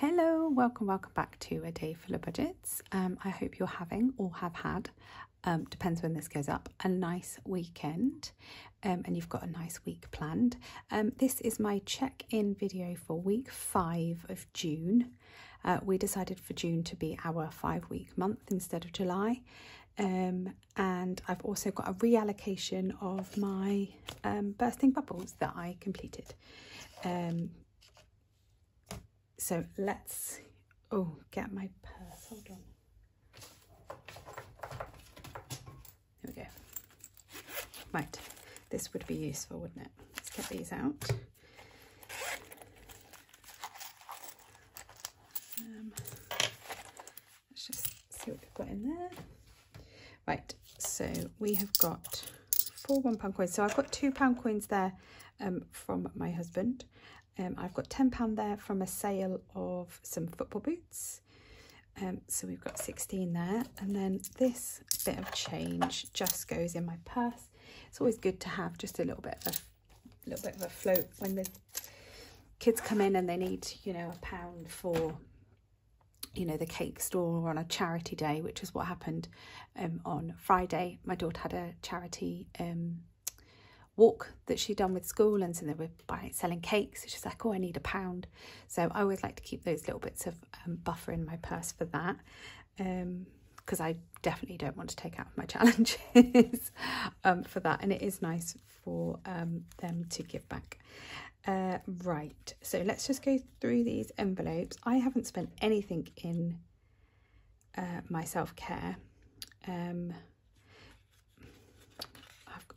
Hello, welcome back to A Day Full of Budgets. I hope you're having or have had, depends when this goes up, a nice weekend and you've got a nice week planned. This is my check-in video for week 5 of June. We decided for June to be our 5-week month instead of July. And I've also got a reallocation of my bursting bubbles that I completed. So let's get my purse. Hold on. There we go. Right, this would be useful, wouldn't it? Let's get these out. Let's just see what we've got in there. Right, so we have got 4 £1 coins. So I've got £2 coins there from my husband. I've got £10 there from a sale of some football boots. So we've got 16 there. And then this bit of change just goes in my purse. It's always good to have just a little bit of a float when the kids come in and they need, £1 for, the cake store, or on a charity day, which is what happened on Friday. My daughter had a charity walk that she'd done with school, and so they were selling cakes. She's like, I need £1. So I always like to keep those little bits of buffer in my purse for that, because I definitely don't want to take out my challenges for that, and it is nice for them to give back. Right, so let's just go through these envelopes. I haven't spent anything in my self-care.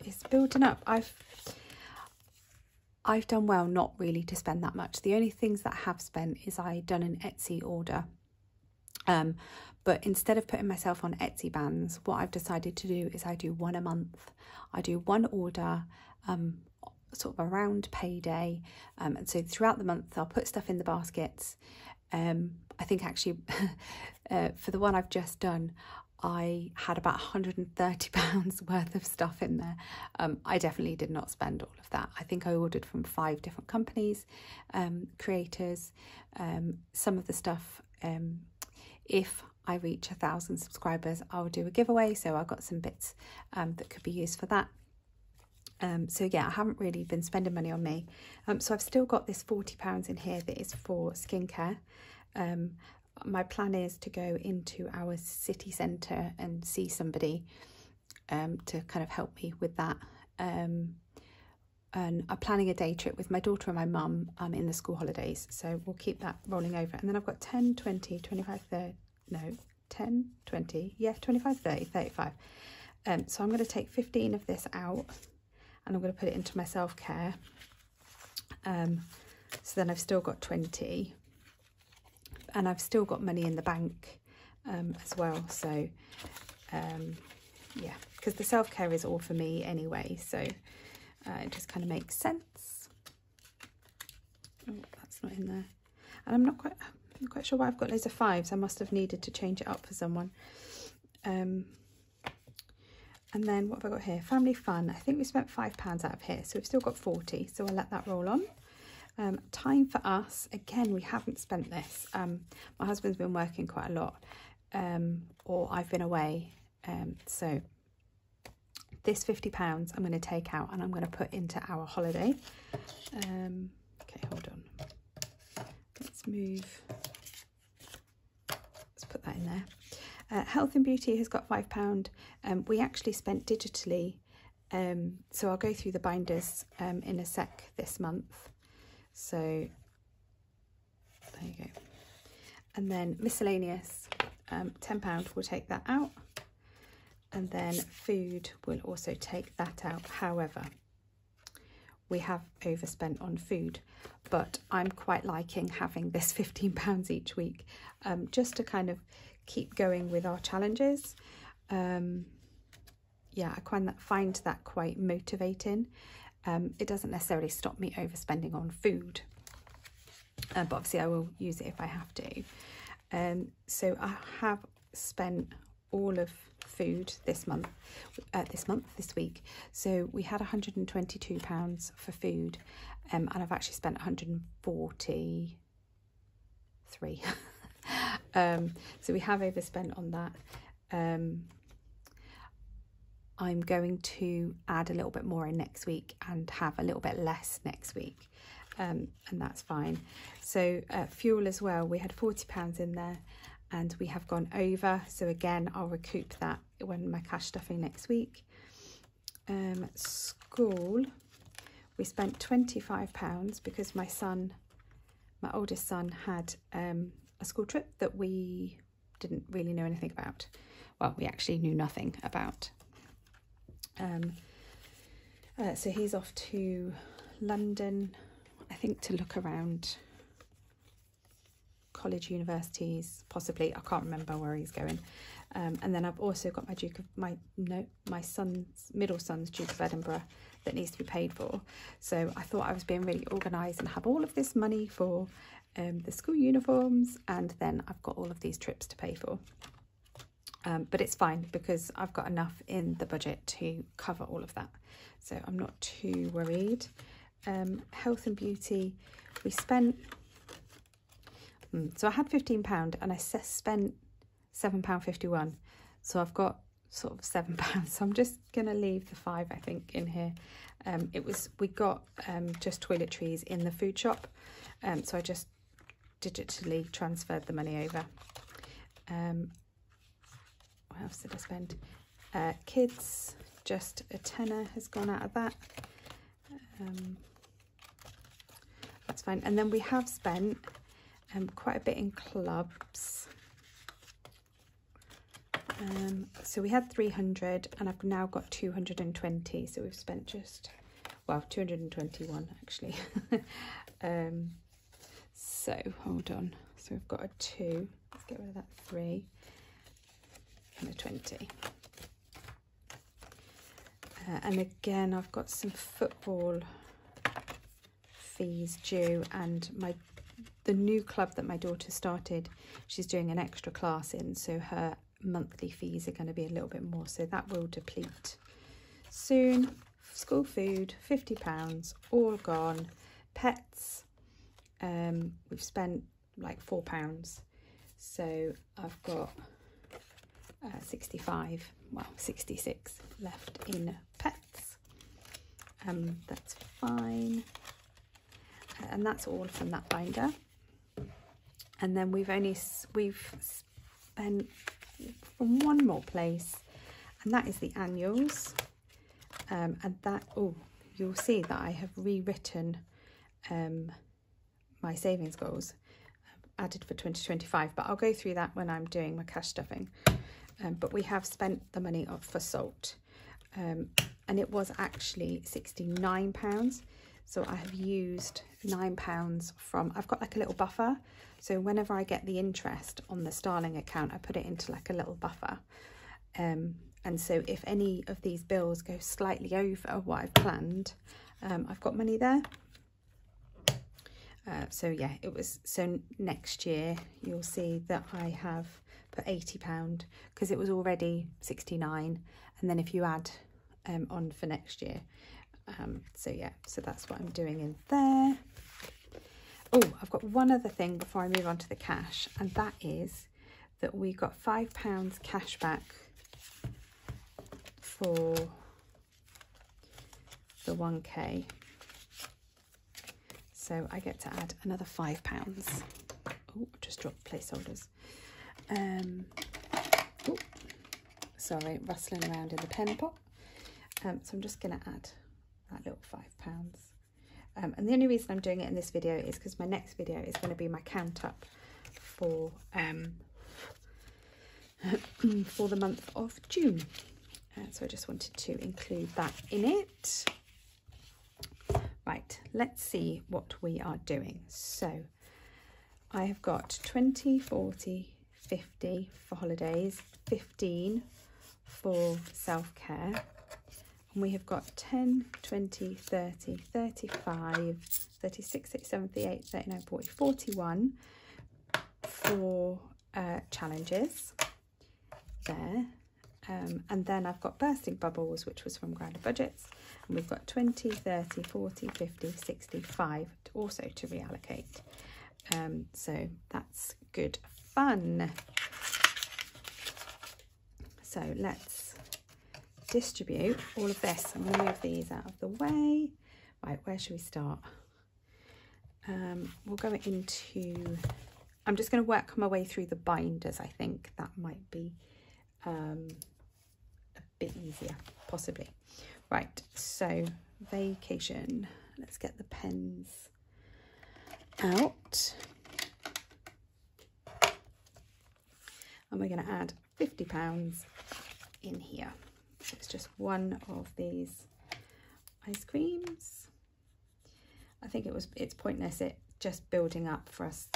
It's building up. I've done well not really to spend that much. The only things that I have spent is I done an Etsy order. But instead of putting myself on Etsy bans, what I've decided to do is I do one a month. I do one order sort of around payday. And so throughout the month, I'll put stuff in the baskets. I think actually for the one I've just done, I had about £130 worth of stuff in there. I definitely did not spend all of that. I think I ordered from 5 different companies, creators. Some of the stuff, if I reach 1,000 subscribers, I'll do a giveaway. So I've got some bits that could be used for that. So yeah, I haven't really been spending money on me. So I've still got this £40 in here that is for skincare. My plan is to go into our city centre and see somebody to kind of help me with that. And I'm planning a day trip with my daughter and my mum in the school holidays. So we'll keep that rolling over. And then I've got 10, 20, 25, 30, no, 10, 20, yeah, 25, 30, 35. So I'm going to take 15 of this out and I'm going to put it into my self-care. So then I've still got 20. And I've still got money in the bank as well. So, yeah, because the self-care is all for me anyway. So it just kind of makes sense. Oh, that's not in there. And I'm not quite sure why I've got loads of 5s. I must have needed to change it up for someone. And then what have I got here? Family fun. I think we spent £5 out of here. So we've still got 40. So I'll let that roll on. Time for us, again, we haven't spent this. My husband's been working quite a lot, or I've been away. So this £50 I'm going to take out and I'm going to put into our holiday. Okay, hold on. Let's put that in there. Health and Beauty has got £5. We actually spent digitally. So I'll go through the binders in a sec this month. So there you go. And then miscellaneous, £10, we'll take that out. And then food will also take that out. However, we have overspent on food, but I'm quite liking having this £15 each week, just to kind of keep going with our challenges. Yeah, I find that quite motivating. It doesn't necessarily stop me overspending on food, but obviously I will use it if I have to. So I have spent all of food this week. So we had £122 for food, and I've actually spent £143 3. So we have overspent on that. I'm going to add a little bit more in next week and have a little bit less next week, and that's fine. So fuel as well, we had £40 in there and we have gone over, so again I'll recoup that when my cash stuffing next week. School, we spent £25 because my oldest son had a school trip that we didn't really know anything about. Well, we actually knew nothing about. So he's off to London, I think, to look around college, universities, possibly. I can't remember where he's going. And then I've also got my middle son's Duke of Edinburgh that needs to be paid for. So I thought I was being really organised and have all of this money for the school uniforms, and then I've got all of these trips to pay for. But it's fine because I've got enough in the budget to cover all of that. So I'm not too worried. Health and beauty, we spent, so I had £15 and I spent £7.51. So I've got sort of £7. So I'm just going to leave the 5, I think, in here. We got just toiletries in the food shop. So I just digitally transferred the money over. What else did I spend? Kids, just a tenner has gone out of that. That's fine. And then we have spent quite a bit in clubs. So we had 300 and I've now got 220. So we've spent just, well, 221 actually. So hold on. So we've got a 2. Let's get rid of that 3. And a 20. And again, I've got some football fees due, and the new club that my daughter started, she's doing an extra class in, so her monthly fees are going to be a little bit more, so that will deplete soon. School food, £50, all gone. Pets, we've spent like £4, so I've got 66 left in pets. That's fine, and that's all from that binder. And then we've spent from one more place, and that is the annuals. And that, you'll see that I have rewritten my savings goals added for 2025, but I'll go through that when I'm doing my cash stuffing. But we have spent the money up for salt, and it was actually £69. So I have used £9 from, I've got like a little buffer. So whenever I get the interest on the Starling account, I put it into like a little buffer. And so if any of these bills go slightly over what I've planned, I've got money there. So yeah, so next year you'll see that I have put £80 because it was already 69, and then if you add on for next year, so yeah, so that's what I'm doing in there. Oh, I've got one other thing before I move on to the cash, and that is that we got £5 cash back for the 1K. So I get to add another £5. Oh, I've just dropped placeholders. Sorry, rustling around in the pen pot. So I'm just going to add that little £5. And the only reason I'm doing it in this video is because my next video is going to be my count up for the month of June. So I just wanted to include that in it. Right, let's see what we are doing. So I have got 20, 40, 50 for holidays, 15 for self-care, and we have got 10, 20, 30, 35, 36, 37, 38, 39, 40, 41 for challenges there. And then I've got Bursting Bubbles, which was from Grounded Budgets, and we've got 20, 30, 40, 50, 65 also to reallocate. So that's good fun. So let's distribute all of this. I'm going to move these out of the way. Right, where should we start? We'll go into, I'm just going to work my way through the binders. I think that might be a bit easier, possibly. Right, so vacation. Let's get the pens out. And we're going to add £50 in here. So it's just one of these ice creams. I think it's pointless it just building up for us.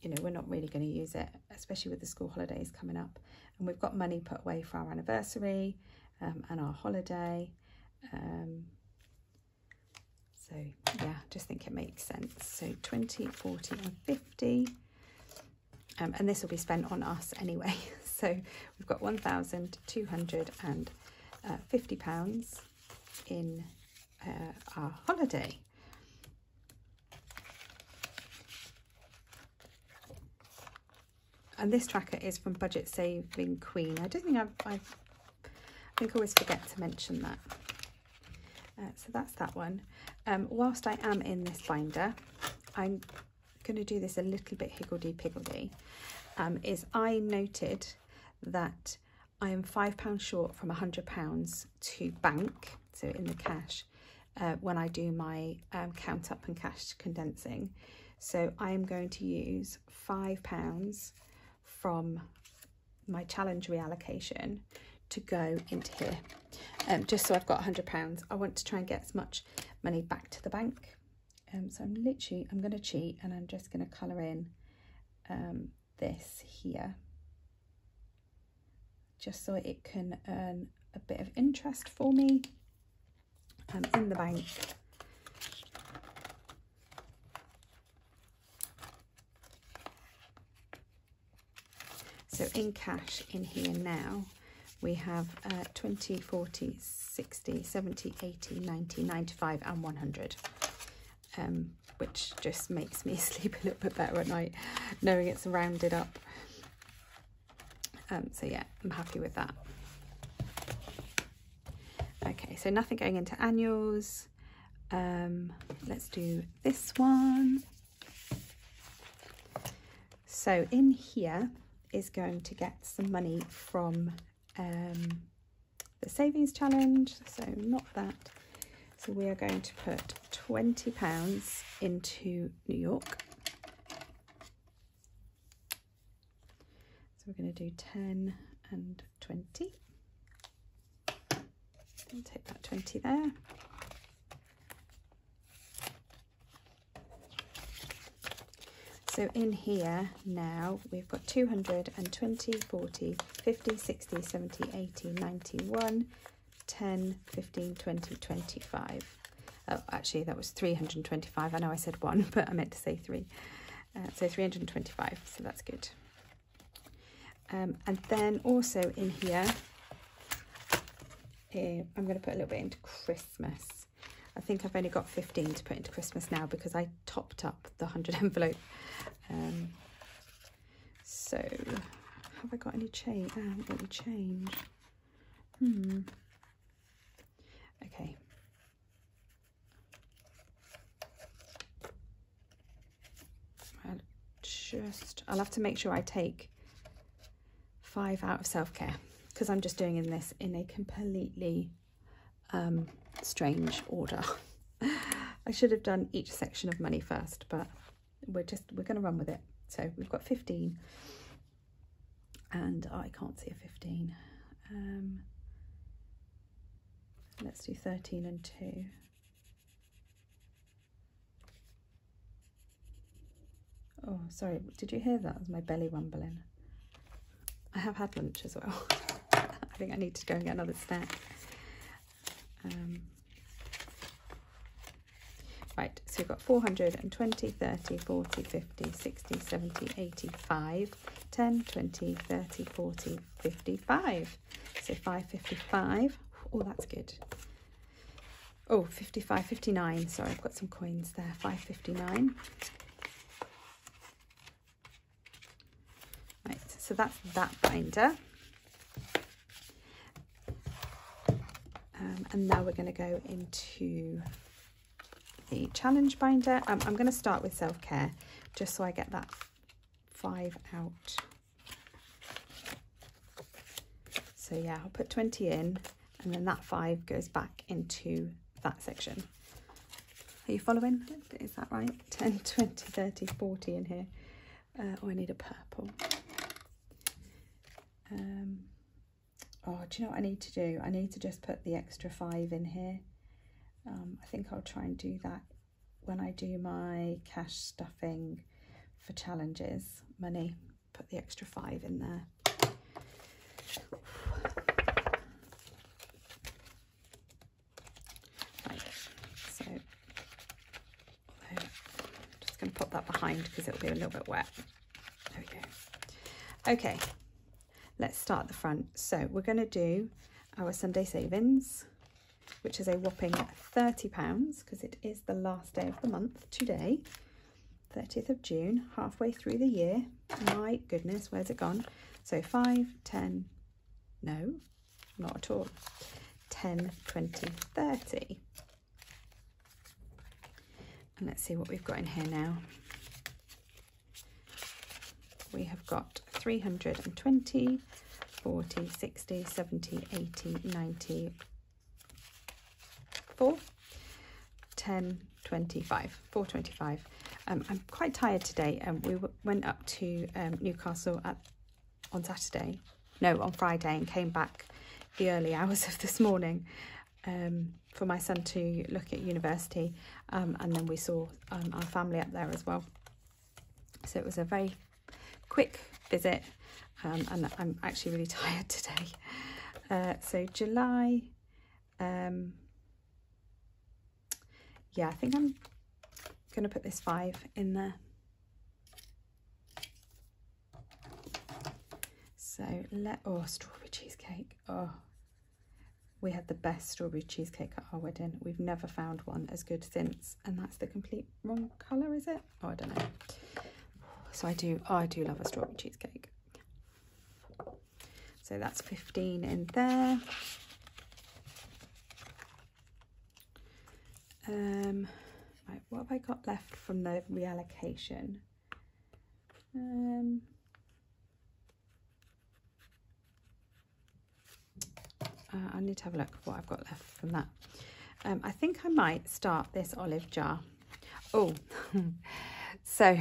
You know, we're not really going to use it, especially with the school holidays coming up. And we've got money put away for our anniversary and our holiday. So yeah, just think it makes sense. So 20, 40 and 50. And this will be spent on us anyway. So we've got £1,250 in our holiday. And this tracker is from Budget Saving Queen. I don't think I think I always forget to mention that. So that's that one. Whilst I am in this binder, I'm going to do this a little bit higgledy-piggledy. Is I noted that I am £5 short from £100 to bank, so in the cash, when I do my count up and cash condensing. So I am going to use £5 from my challenge reallocation to go into here, just so I've got £100. I want to try and get as much money back to the bank. So I'm going to cheat, and I'm just going to colour in this here, just so it can earn a bit of interest for me in the bank. So in cash in here now, we have 20, 40, 60, 70, 80, 90, 95 and 100. Which just makes me sleep a little bit better at night, knowing it's rounded up. So yeah, I'm happy with that. Okay, so nothing going into annuals. Let's do this one. So in here is going to get some money from the savings challenge, so not that. So we are going to put £20 into New York. So we're going to do 10 and 20. I'll take that 20 there. So in here now we've got 220, 40, 50, 60, 70, 80, 91, 10, 15, 20, 25. Oh, actually that was 325. I know I said 1, but I meant to say 3. So 325, so that's good. And then also in here, I'm going to put a little bit into Christmas. I think I've only got 15 to put into Christmas now because I topped up the 100 envelope. So have I got any change? I haven't got any change. Okay. I'll have to make sure I take 5 out of self-care because I'm just doing this in a completely strange order. I should have done each section of money first, but we're going to run with it. So we've got 15 and I can't see a 15. Let's do 13 and 2. Oh, sorry, did you hear that? That was my belly rumbling. I have had lunch as well. I think I need to go and get another snack. Right, so we've got 420, 30, 40, 50, 60, 70, 85, 10, 20, 30, 40, 55. So 555. Oh, that's good. Oh, 55, 59. Sorry, I've got some coins there. 559. so that's that binder. And now we're going to go into the challenge binder. I'm going to start with self-care just so I get that 5 out. So yeah, I'll put 20 in, and then that 5 goes back into that section. Are you following? Is that right? 10, 20, 30, 40 in here. Oh, I need a purple. Oh, do you know what I need to do? I need to just put the extra 5 in here. I think I'll try and do that when I do my cash stuffing for challenges money. Put the extra 5 in there. Right, so I'm just going to put that behind because it'll be a little bit wet. There we go. Okay, let's start the front. So we're going to do our Sunday savings, which is a whopping £30 because it is the last day of the month today, 30th of June, halfway through the year. My goodness, where's it gone? So 5, 10, no, not at all. 10, 20, 30. And let's see what we've got in here now. We have got 320, 40, 60, 70, 80, 90, 4, 10, 25, 425. I'm quite tired today. We went up to Newcastle on Saturday, no, on Friday, and came back the early hours of this morning for my son to look at university, and then we saw our family up there as well. So it was a very quick visit, and I'm actually really tired today. So July, yeah, I think I'm going to put this 5 in there. So oh, strawberry cheesecake. Oh, we had the best strawberry cheesecake at our wedding. We've never found one as good since, and that's the complete wrong colour, is it? Oh, I don't know. So I do love a strawberry cheesecake. So that's 15 in there. Right, what have I got left from the reallocation? I need to have a look at what I've got left from that. I think I might start this olive jar. Oh, so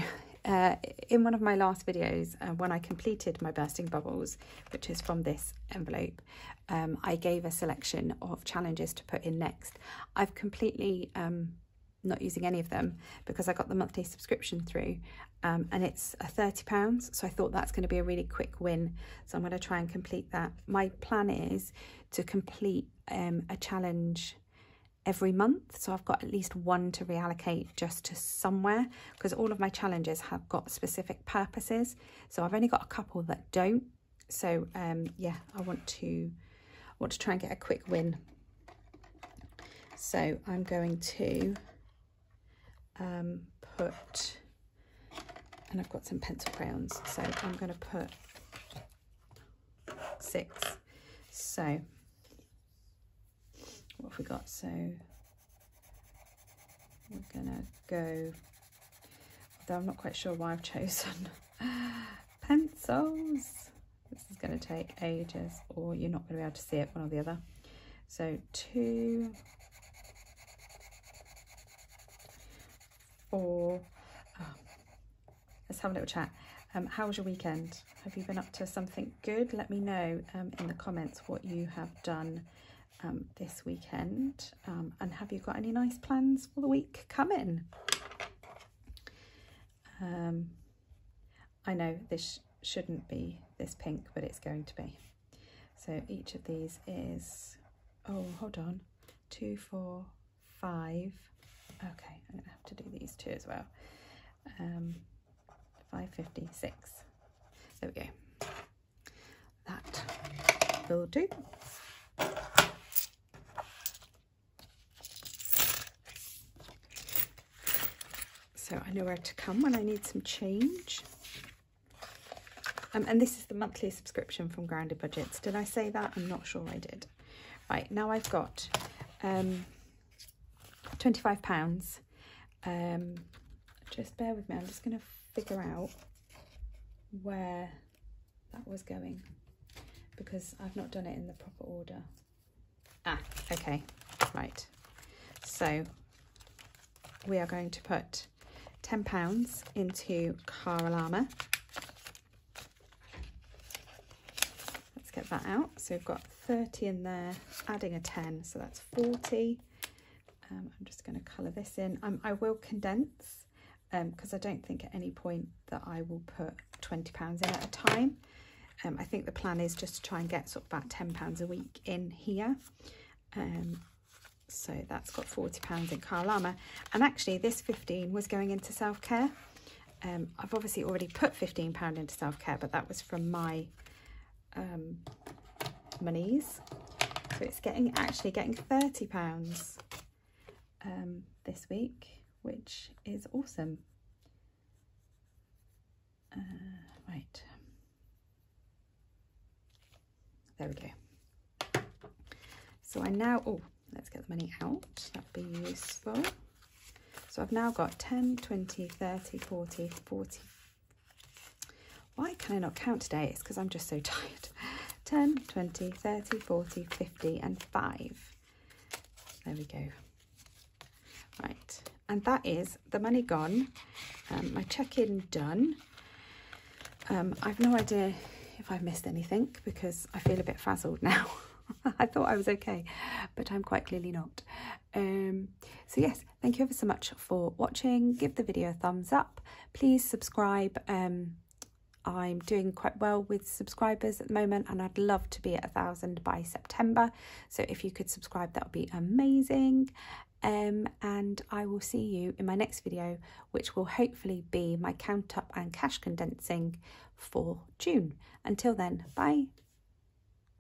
in one of my last videos, when I completed my bursting bubbles, which is from this envelope, I gave a selection of challenges to put in next. I've completely not using any of them because I got the monthly subscription through, and it's £30, so I thought that's going to be a really quick win, so I'm going to try and complete that. My plan is to complete a challenge every month, so I've got at least one to reallocate just to somewhere, because all of my challenges have got specific purposes, so I've only got a couple that don't. So yeah, I want to try and get a quick win. So I'm going to put, and I've got some pencil crayons, so I'm going to put 6. So what have we got? So we're gonna go, although I'm not quite sure why I've chosen pencils. This is going to take ages, or you're not going to be able to see it, one or the other. So 2, 4. Oh, let's have a little chat. How was your weekend? Have you been up to something good? Let me know in the comments what you have done this weekend, and have you got any nice plans for the week coming? I know this shouldn't be this pink, but it's going to be. So each of these is, oh, hold on, 2, 4, 5. Okay, I'm gonna have to do these 2 as well. 556. There we go. That will do. So I know where to come when I need some change. And this is the monthly subscription from Grounded Budgets. Did I say that? I'm not sure I did. Right, now I've got £25. Just bear with me. I'm just going to figure out where that was going because I've not done it in the proper order. Okay, right. So we are going to put £10 into Caralama. Let's get that out. So we've got 30 in there, adding a 10, so that's 40. I'm just going to colour this in. I will condense because I don't think at any point that I will put £20 in at a time. I think the plan is just to try and get sort of about £10 a week in here. So that's got £40 in Caralama. And actually this 15 was going into self-care. I've obviously already put £15 into self-care, but that was from my monies. So it's actually getting £30 this week, which is awesome. Right. There we go. So I now, let's get the money out. That'd be useful. So I've now got 10, 20, 30, 40, 40. Why can I not count today? It's because I'm just so tired. 10, 20, 30, 40, 50, and 5. There we go. Right. And that is the money gone. My check-in done. I've no idea if I've missed anything because I feel a bit frazzled now. I thought I was okay, but I'm quite clearly not. So yes, thank you ever so much for watching. Give the video a thumbs up. Please subscribe. I'm doing quite well with subscribers at the moment and I'd love to be at 1,000 by September. So if you could subscribe, that would be amazing. And I will see you in my next video, which will hopefully be my count up and cash condensing for June. Until then, bye.